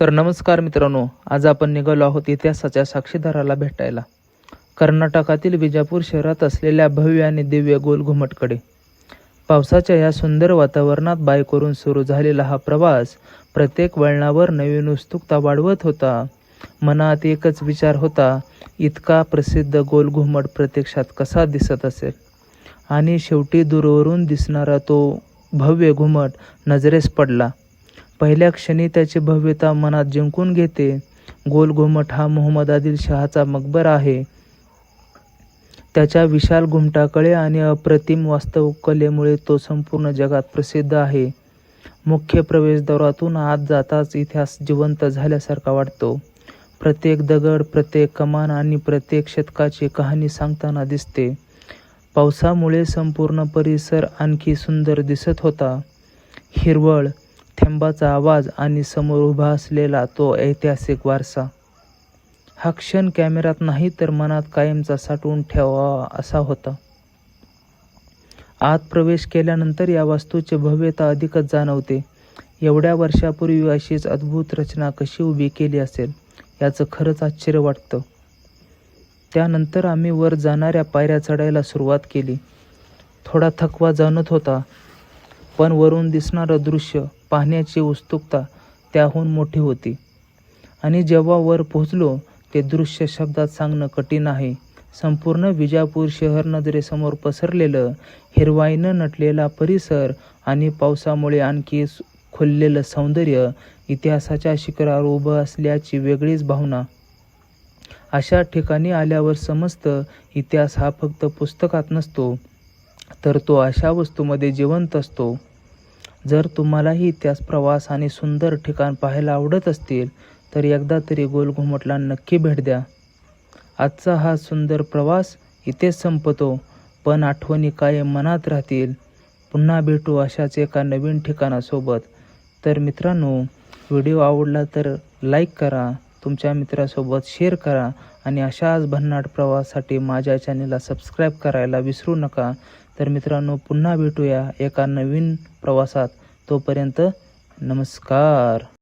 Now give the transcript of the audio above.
तर नमस्कार मित्रांनो, आज आपण निघालो आहोत इतिहासाच्या साक्षीदाराला भेटायला. कर्नाटकातील विजापूर शहरात असलेल्या भव्य आणि दिव्य गोल घुमटकडे. पावसाच्या या सुंदर वातावरणात बाय करून सुरू झालेला हा प्रवास प्रत्येक वळणावर नवीन उत्सुकता वाढवत होता. मनात एकच विचार होता, इतका प्रसिद्ध गोल घुमट प्रत्यक्षात कसा दिसत असेल. आणि शेवटी दूरवरून दिसणारा तो भव्य घुमट नजरेस पडला. पहिल्या क्षणी त्याची भव्यता मनात जिंकून घेते. गोल घुमट हा मोहम्मद आदिल शहाचा मकबरा आहे. त्याच्या विशाल घुमटाकडे आणि अप्रतिम वास्तुकलेमुळे तो संपूर्ण जगात प्रसिद्ध आहे. मुख्य प्रवेशद्वारातून आत जाताच इतिहास जिवंत झाल्यासारखा वाटतो. प्रत्येक दगड, प्रत्येक कमान आणि प्रत्येक शतकाची कहाणी सांगताना दिसते. पावसामुळे संपूर्ण परिसर आणखी सुंदर दिसत होता. हिरवळ, थेंबाचा आवाज आणि समोर उभा असलेला तो ऐतिहासिक वारसा. हा क्षण कॅमेऱ्यात नाही तर मनात कायमचा साठवून ठेवावा असा होता. आत प्रवेश केल्यानंतर या वास्तूची भव्यता अधिकच जाणवते. एवढ्या वर्षापूर्वी अशीच अद्भुत रचना कशी उभी केली असेल याचं खरंच आश्चर्य वाटतं. त्यानंतर आम्ही वर जाणाऱ्या पायऱ्या चढायला सुरुवात केली. थोडा थकवा जाणवत होता, पण वरून दिसणारं दृश्य पाहण्याची उत्सुकता त्याहून मोठी होती. आणि जेव्हा वर पोहोचलो ते दृश्य शब्दात सांगणं कठीण आहे. संपूर्ण विजापूर शहर नजरेसमोर पसरलेलं, हिरवाईनं नटलेला परिसर आणि पावसामुळे आणखी खुललेलं सौंदर्य, इतिहासाच्या शिखरावर उभं असल्याची वेगळीच भावना. अशा ठिकाणी आल्यावर समजतं, इतिहास हा फक्त पुस्तकात नसतो, तर तो अशा वस्तूमध्ये जिवंत असतो. जर तुम्हालाही इतिहास, प्रवास आणि सुंदर ठिकाण पाहायला आवडत असतील तर एकदा तरी गोल घुमटला नक्की भेट द्या. आजचा हा सुंदर प्रवास इथेच संपतो, पण आठवणी कायम मनात राहतील. पुन्हा भेटू अशाच एका नवीन ठिकाणासोबत. तर मित्रांनो, व्हिडिओ आवडला तर लाईक करा, तुमच्या मित्रासोबत शेअर करा आणि अशाच भन्नाट प्रवासासाठी माझ्या चॅनेलला सबस्क्राईब करायला विसरू नका. तर मित्रांनो, पुन्हा भेटूया एका नवीन प्रवासात. तोपर्यंत नमस्कार.